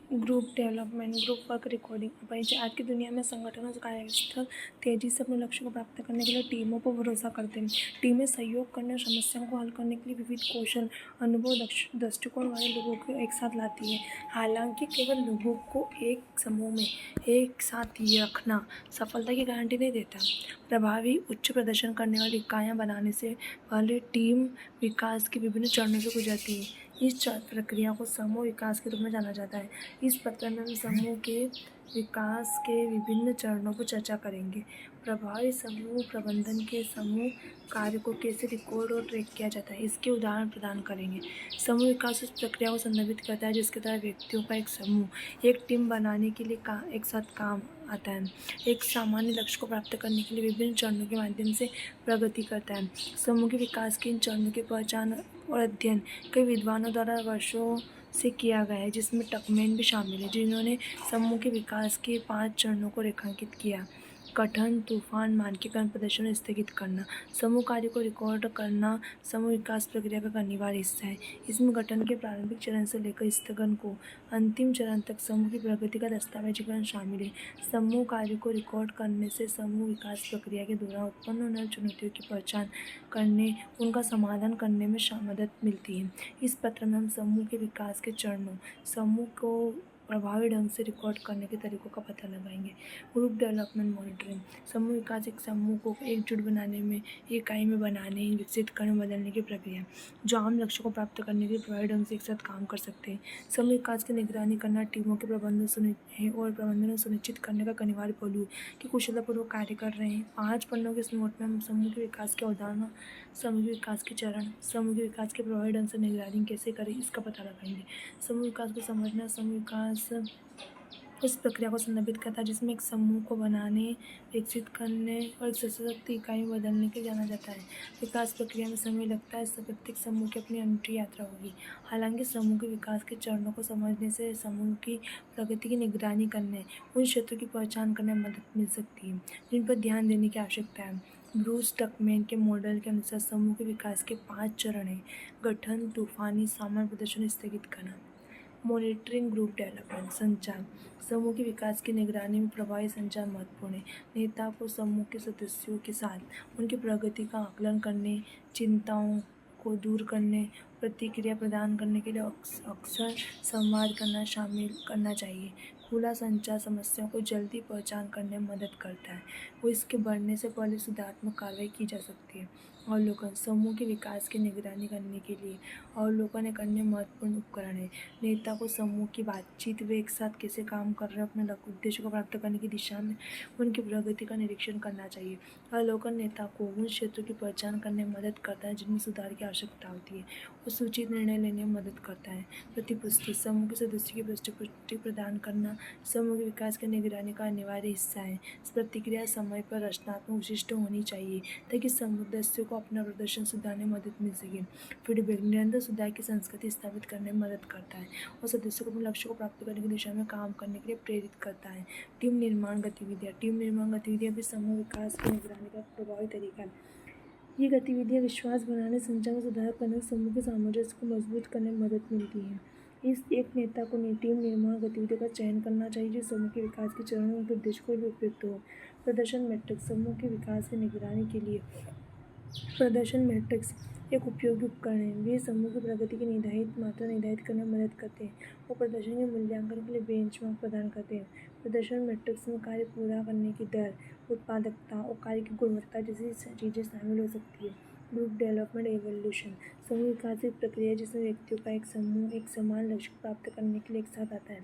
Group development, group work recording. आज की दुनिया में संगठन और कार्यस्थल तेजी से अपने लक्ष्य को प्राप्त करने के लिए टीमों पर भरोसा करते हैं। टीमें सहयोग करने और समस्याओं को हल करने के लिए विविध कौशल, अनुभव, दृष्टिकोण वाले लोगों को एक साथ लाती है। हालांकि केवल लोगों को एक समूह में एक साथ रखना सफलता की गारंटी नहीं देता। प्रभावी उच्च प्रदर्शन करने वाली इकाइयाँ बनाने से पहले टीम विकास के विभिन्न चरणों से गुजरती है। इस प्रक्रिया को समूह विकास के रूप में जाना जाता है। इस पत्र में हम समूह के विकास के विभिन्न चरणों पर चर्चा करेंगे। प्रभावी समूह प्रबंधन के समूह कार्य को कैसे रिकॉर्ड और ट्रैक किया जाता है, इसके उदाहरण प्रदान करेंगे। समूह विकास उस प्रक्रिया को संदर्भित करता है जिसके द्वारा व्यक्तियों का एक समूह एक टीम बनाने के लिए एक साथ काम आता है, एक सामान्य लक्ष्य को प्राप्त करने के लिए विभिन्न चरणों के माध्यम से प्रगति करता है। समूह के विकास के इन चरणों की पहचान और अध्ययन कई विद्वानों द्वारा वर्षों से किया गया है, जिसमें टकमैन भी शामिल है, जिन्होंने समूह के विकास के 5 चरणों को रेखांकित किया। गठन, तूफान, मानकीकरण, प्रदर्शन और स्थगित करना। समूह कार्य को रिकॉर्ड करना समूह विकास प्रक्रिया का अनिवार्य हिस्सा है। इसमें गठन के प्रारंभिक चरण से लेकर स्थगन को अंतिम चरण तक समूह की प्रगति का दस्तावेजीकरण शामिल है। समूह कार्य को रिकॉर्ड करने से समूह विकास प्रक्रिया के दौरान उत्पन्न होने वाली चुनौतियों की पहचान करने, उनका समाधान करने में मदद मिलती है। इस पत्र में हम समूह के विकास के चरणों, समूह को प्रभावी ढंग से रिकॉर्ड करने के तरीकों का पता लगाएंगे। Group development monitoring. समूह विकास एक समूह को एकजुट बनाने में, इकाई में बनाने, विकसित करने, बदलने की प्रक्रिया जो आम लक्ष्यों को प्राप्त करने के लिए प्रभावी ढंग से एक साथ काम कर सकते हैं। समूह विकास की निगरानी करना टीमों के प्रबंधन सुनिश्चित करने का अनिवार्य पहलू है कि कुशलतापूर्वक कार्य कर रहे हैं। 5 पन्नों के इस नोट में हम समूह के विकास के अवधारणा, समूह के विकास के चरण, समूह के विकास के प्रभावी ढंग से निगरानी कैसे करें, इसका पता लगाएंगे। समूह विकास को समझना। समूह विकास उस प्रक्रिया को संदर्भित करता है जिसमें एक समूह को बनाने, विकसित करने और एक सशक्त इकाई में बदलने के लिए जाना जाता है। विकास प्रक्रिया में समय लगता है, प्रत्येक समूह की अपनी अनूठी यात्रा होगी। हालांकि समूह के विकास के चरणों को समझने से समूह की प्रगति की निगरानी करने, उन क्षेत्रों की पहचान करने में मदद मिल सकती है जिन पर ध्यान देने की आवश्यकता है। ब्रूस टकमैन के मॉडल के अनुसार समूह के विकास के 5 चरण हैं: गठन, तूफानी, सामान्य, प्रदर्शन, स्थगित करना। Monitoring, group development. संचार। समूह के विकास की निगरानी में प्रभावी संचार महत्वपूर्ण है। नेता को समूह के सदस्यों के साथ उनकी प्रगति का आकलन करने, चिंताओं को दूर करने, प्रतिक्रिया प्रदान करने के लिए अक्सर संवाद करना चाहिए। खुला संचार समस्याओं को जल्दी पहचान करने में मदद करता है और इसके बढ़ने से पहले सुधारात्मक कार्रवाई की जा सकती है। अवलोकन। समूह के विकास की निगरानी करने के लिए अवलोकन एक अन्य महत्वपूर्ण उपकरण है। नेता को समूह की बातचीत, वे एक साथ कैसे काम कर रहे हैं, अपने उद्देश्य को प्राप्त करने की दिशा में उनकी प्रगति का निरीक्षण करना चाहिए। अवलोकन नेता को उन क्षेत्रों की पहचान करने में मदद करता है जिनमें सुधार की आवश्यकता होती है और सूचित निर्णय लेने में मदद करता है। प्रतिपुष्टि। समूह के सदस्यों की प्रतिपुष्टि प्रदान करना समूह के विकास की निगरानी का अनिवार्य हिस्सा है। प्रतिक्रिया समय पर रचनात्मक, विशिष्ट होनी चाहिए ताकि सदस्यों को अपना प्रदर्शन सुधारने में मदद मिल सके। फीडबैक निरंतर सुधार की संस्कृति स्थापित करने में मदद करता है और सदस्यों को अपने लक्ष्य को प्राप्त करने की दिशा में काम करने के लिए प्रेरित करता है। टीम निर्माण गतिविधियाँ। टीम निर्माण गतिविधियाँ भी समूह विकास की निगरानी का प्रभावी तरीका है। ये गतिविधियाँ विश्वास बनाने, संचार में सुधार करने और समूह के सामंजस्य को मजबूत करने में मदद मिलती है। इस एक नेता को टीम निर्माण गतिविधियों का चयन करना चाहिए जो समूह के विकास के चरणों और उनके उद्देश्य को भी उपयुक्त हो। प्रदर्शन मैट्रिक्स। समूह के विकास की निगरानी के लिए प्रदर्शन मैट्रिक्स एक उपयोगी उपकरण है। वे समूह की प्रगति की मात्रा निर्धारित करने में मदद करते हैं और प्रदर्शन के मूल्यांकन के लिए बेंचमार्क प्रदान करते हैं। प्रदर्शन मैट्रिक्स में कार्य पूरा करने की दर, उत्पादकता और कार्य की गुणवत्ता जैसी चीज़ें शामिल हो सकती है। Group development evolution. समूह विकास एक प्रक्रिया है जिसमें व्यक्तियों का एक समूह एक समान लक्ष्य को प्राप्त करने के लिए एक साथ आता है।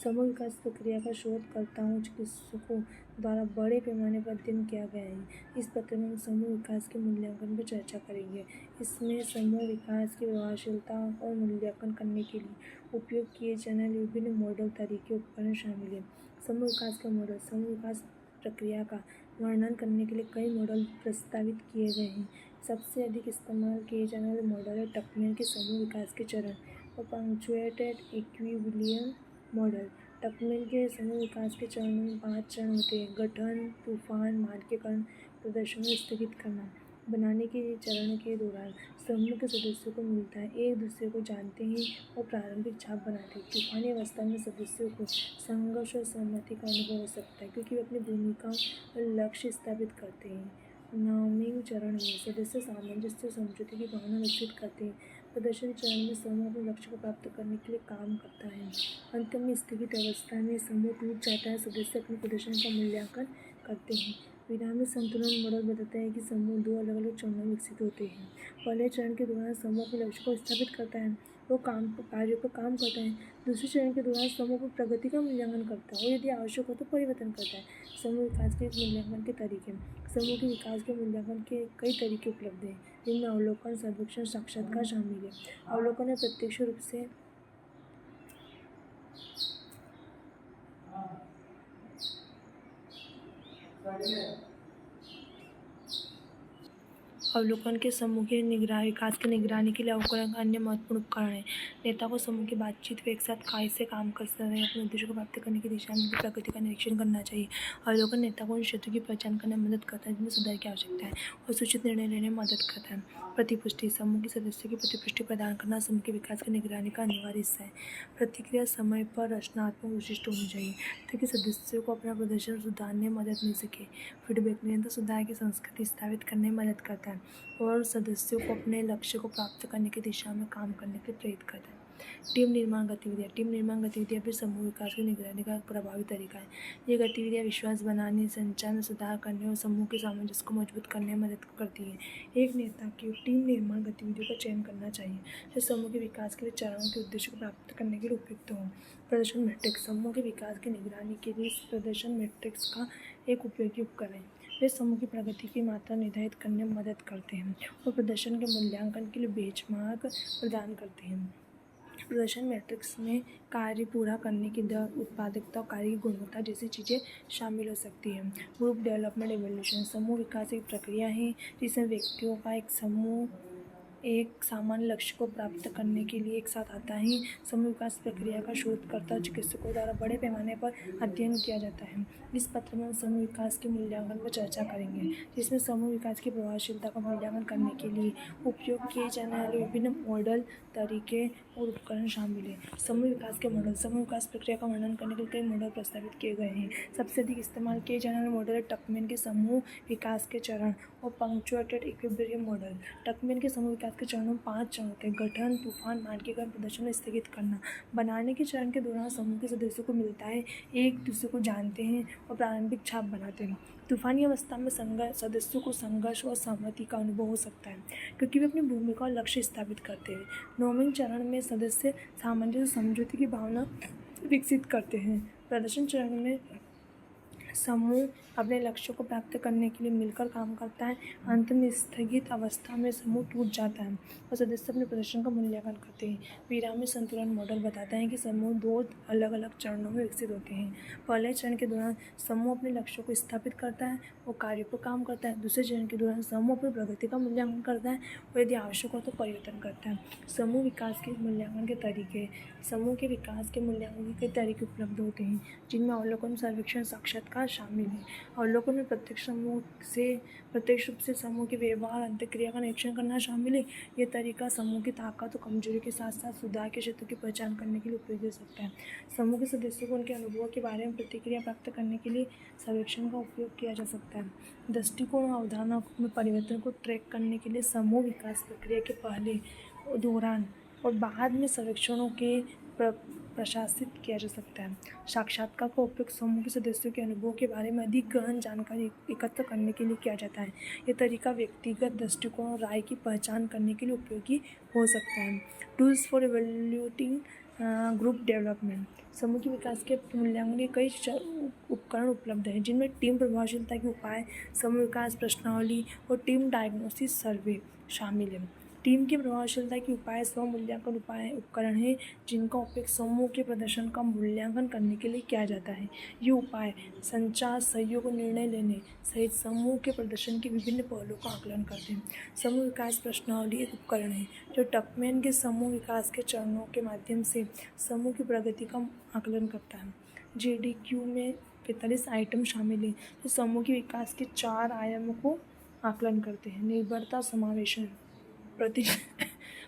समूह विकास प्रक्रिया का शोधकर्ताओं, चिकित्सकों द्वारा बड़े पैमाने पर अध्ययन किया गया है। इस पत्र में हम समूह विकास के मूल्यांकन पर चर्चा करेंगे। इसमें समूह विकास की प्रभावशीलता और मूल्यांकन करने के लिए उपयोग किए जाने वाले विभिन्न मॉडल, तरीके, उपकरण शामिल हैं। समूह विकास का मॉडल। समूह विकास प्रक्रिया का वर्णन करने के लिए कई मॉडल प्रस्तावित किए गए हैं। सबसे अधिक इस्तेमाल किए जाने वाले मॉडल है टकमैन के समूह विकास के चरण और पंक्चुएटेड इक्विलिब्रियम मॉडल। टकमैन के समूह विकास के चरणों में 5 चरण होते हैं: गठन, तूफान, मानकीकरण, प्रदर्शन और स्थगित करना। बनाने के चरण के दौरान समूह के सदस्यों को मिलता है, एक दूसरे को जानते हैं और प्रारंभिक छाप बनाते हैं। तूफानी अवस्था में सदस्यों को संघर्ष और सहमति का अनुभव हो सकता है, क्योंकि वे अपनी भूमिका और लक्ष्य स्थापित करते हैं। नामिंग चरण में सदस्य सामंजस्य और समझौते की भावना विकसित करते हैं। प्रदर्शन चरण में समूह अपने लक्ष्य को प्राप्त करने के लिए काम करता है। अंत में स्थगित अवस्था में समूह टूट जाता है, सदस्य अपने प्रदर्शन का मूल्यांकन करते हैं। विरामी संतुलन मॉडल बताता है कि समूह दो अलग अलग चरणों में विकसित होते हैं। पहले चरण के दौरान समूह अपने लक्ष्य को स्थापित करता है, वो कार्यों पर काम करता है। दूसरे चरण के दौरान समूह पर प्रगति का मूल्यांकन करता है और यदि आवश्यक हो तो परिवर्तन करता है। समूह विकास के मूल्यांकन के तरीके। समूह के विकास के मूल्यांकन के कई तरीके उपलब्ध हैं, जिनमें अवलोकन, सर्वेक्षण, साक्षात्कार शामिल है। अवलोकन में प्रत्यक्ष रूप से अवलोकन के समूह के विकास की निगरानी के लिए अवलोकन का अन्य महत्वपूर्ण उपकरण है। नेता को समूह की बातचीत व एक साथ कैसे काम कर सकते हैं अपने उद्देश्य को प्राप्त करने की दिशा में उनकी प्रगति का निरीक्षण करना चाहिए। अवलोकन नेता को उन क्षेत्रों की पहचान करने में मदद करता है जिनमें सुधार की आवश्यकता है और सूचित निर्णय लेने में मदद करता है। प्रतिपुष्टि समूह के सदस्यों की प्रतिपुष्टि प्रदान करना समूह के विकास की निगरानी का अनिवार्य हिस्सा है। प्रतिक्रिया समय पर रचनात्मक विशिष्ट होनी चाहिए ताकि सदस्यों को अपना प्रदर्शन सुधारने में मदद मिल सके। फीडबैक निरंतर सुधार की संस्कृति स्थापित करने में मदद करता है और सदस्यों को अपने लक्ष्य को प्राप्त करने की दिशा में काम करने के लिए प्रेरित करता है। टीम निर्माण गतिविधियाँ। टीम निर्माण गतिविधियाँ भी समूह विकास की निगरानी का एक प्रभावी तरीका है। ये गतिविधियाँ विश्वास बनाने, संचार में सुधार करने और समूह के सामंजस्य को मजबूत करने में मदद करती हैं। एक नेता की टीम निर्माण गतिविधियों का चयन करना चाहिए जो समूह के विकास के लिए चरणों के उद्देश्य को प्राप्त करने के लिए उपयुक्त हों। प्रदर्शन मैट्रिक्स समूह के विकास की निगरानी के लिए प्रदर्शन मैट्रिक्स का एक उपयोगी उपकरण है। वे समूह की प्रगति की मात्रा निर्धारित करने में मदद करते हैं और प्रदर्शन के मूल्यांकन के लिए बेंचमार्क प्रदान करते हैं। प्रदर्शन मैट्रिक्स में कार्य पूरा करने की दर, उत्पादकता और कार्य की गुणवत्ता जैसी चीज़ें शामिल हो सकती हैं। ग्रुप डेवलपमेंट इवोल्यूशन समूह विकास एक प्रक्रिया है जिसमें व्यक्तियों का एक समूह एक सामान्य लक्ष्य को प्राप्त करने के लिए एक साथ आता है। समूह विकास प्रक्रिया का शोधकर्ता चिकित्सकों द्वारा बड़े पैमाने पर अध्ययन किया जाता है। इस पत्र में हम समूह विकास के मूल्यांकन पर चर्चा करेंगे, जिसमें समूह विकास की प्रभावशीलता का मूल्यांकन करने के लिए उपयोग किए जाने वाले विभिन्न मॉडल, तरीके और उपकरण शामिल हैं। समूह विकास के मॉडल। समूह विकास प्रक्रिया का वर्णन करने के लिए कई मॉडल प्रस्तावित किए गए हैं। सबसे अधिक इस्तेमाल किए जाने वाले मॉडल है टकमैन के समूह विकास के चरण और पंक्चुएटेड इक्विलिब्रियम मॉडल। टकमैन के समूह विकास के चरणों में 5 चरण होते हैं: गठन, तूफान, मानकीकरण, प्रदर्शन और स्थगित करना। बनाने के चरण के दौरान समूह के सदस्यों को मिलता है, एक दूसरे को जानते हैं और प्रारंभिक छाप बनाते हैं। तूफानी अवस्था में सदस्यों को संघर्ष और सहमति का अनुभव हो सकता है, क्योंकि वे अपनी भूमिका और लक्ष्य स्थापित करते हैं। नॉमिंग चरण में सदस्य सामंजस्य और समझौते की भावना विकसित करते हैं। प्रदर्शन चरण में समूह अपने लक्ष्यों को प्राप्त करने के लिए मिलकर काम करता है। अंत में स्थगित अवस्था में समूह टूट जाता है और सदस्य अपने प्रदर्शन का मूल्यांकन करते हैं। विरामी संतुलन मॉडल बताता है कि समूह दो अलग अलग चरणों में विकसित होते हैं। पहले चरण के दौरान समूह अपने लक्ष्यों को स्थापित करता है और कार्यों पर काम करता है। दूसरे चरण के दौरान समूह अपनी प्रगति का मूल्यांकन करता है और यदि आवश्यक हो तो परिवर्तन करता है। समूह विकास के मूल्यांकन के तरीके। समूह के विकास के मूल्यांकन के कई तरीके उपलब्ध होते हैं, जिनमें अवलोकन, सर्वेक्षण, साक्षात्कार शामिल है। अवलोकन में प्रत्यक्ष रूप से समूह के व्यवहार, अंतःक्रिया का निरीक्षण करना शामिल है। यह तरीका समूह की ताकत और कमजोरी के साथ साथ सुधार के क्षेत्रों की पहचान करने के लिए उपयोगी हो सकता है। समूह के सदस्यों को उनके अनुभवों के बारे में प्रतिक्रिया प्राप्त करने के लिए सर्वेक्षण का उपयोग किया जा सकता है। दृष्टिकोण और अवधारणा में परिवर्तन को ट्रैक करने के लिए समूह विकास प्रक्रिया के पहले, दौरान और बाद में सर्वेक्षणों के प्रशासित किया जा सकता है। साक्षात्कार का उपयोग समूह के सदस्यों के अनुभवों के बारे में अधिक गहन जानकारी एकत्र करने के लिए किया जाता है। यह तरीका व्यक्तिगत दृष्टिकोण और राय की पहचान करने के लिए उपयोगी हो सकता है। Tools for evaluating group development. समूह के विकास के मूल्यांकन के कई उपकरण उपलब्ध हैं, जिनमें टीम प्रभावशीलता के उपाय, समूह विकास प्रश्नावली और टीम डायग्नोसिस सर्वे शामिल हैं। टीम की प्रभावशीलता के उपाय स्व मूल्यांकन उपकरण हैं, जिनका उपयोग समूह के प्रदर्शन का मूल्यांकन करने के लिए किया जाता है। ये उपाय संचार, सहयोग और निर्णय लेने सहित समूह के प्रदर्शन के विभिन्न पहलुओं का आकलन करते हैं। समूह विकास प्रश्नावली एक उपकरण है जो टकमैन के समूह विकास के चरणों के माध्यम से समूह की प्रगति का आकलन करता है। JDQ में 45 आइटम शामिल हैं जो समूह के विकास के 4 आयामों को आकलन करते हैं। निर्भरता समावेशन, प्रति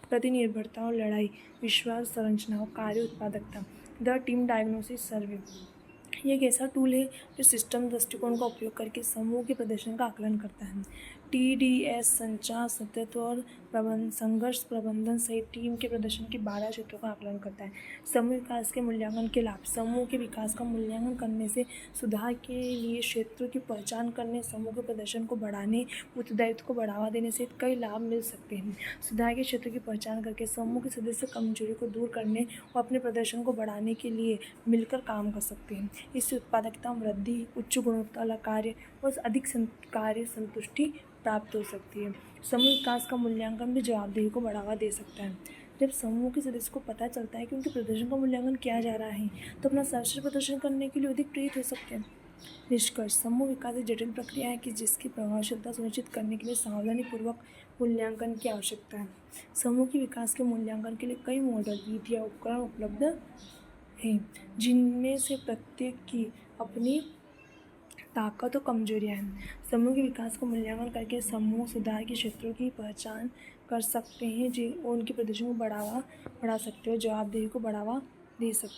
प्रतिनिर्भरता और लड़ाई, विश्वास संरचना और कार्य उत्पादकता। द टीम डायग्नोसिस सर्वे ये एक ऐसा टूल है जो सिस्टम दृष्टिकोण का उपयोग करके समूह के प्रदर्शन का आकलन करता है। TDS संचार, सत्यत्व और संघर्ष प्रबंधन सहित टीम के प्रदर्शन के 12 क्षेत्रों का आकलन करता है। समूह विकास के मूल्यांकन के लाभ। समूह के विकास का मूल्यांकन करने से सुधार के लिए क्षेत्रों की पहचान करने, समूह के प्रदर्शन को बढ़ाने, उत्तरदायित्व को बढ़ावा देने से कई लाभ मिल सकते हैं। सुधार के क्षेत्र की पहचान करके समूह के सदस्य कमजोरी को दूर करने और अपने प्रदर्शन को बढ़ाने के लिए मिलकर काम कर सकते हैं। इससे उत्पादकता में वृद्धि, उच्च गुणवत्ता वाला कार्य और अधिक कार्य संतुष्टि प्राप्त हो सकती है। समूह विकास का मूल्यांकन भी जवाबदेही को बढ़ावा दे सकता है। जब समूह के सदस्य को पता चलता है कि उनके प्रदर्शन का मूल्यांकन किया जा रहा है तो अपना सर्वश्रेष्ठ प्रदर्शन करने के लिए अधिक प्रेरित हो सकते हैं। निष्कर्ष, समूह विकास एक जटिल प्रक्रिया है कि जिसकी प्रभावशीलता सुनिश्चित करने के लिए सावधानीपूर्वक मूल्यांकन की आवश्यकता है। समूह के विकास के मूल्यांकन के लिए कई मॉडल, विधियाँ, उपकरण उपलब्ध हैं, जिनमें से प्रत्येक की अपनी ताकत और कमजोरियाँ हैं। समूह के विकास का मूल्यांकन करके समूह सुधार के क्षेत्रों की पहचान कर सकते हैं जो उनके प्रदर्शन को बढ़ा सकते हैं और जवाबदेही को बढ़ावा दे सकते हैं।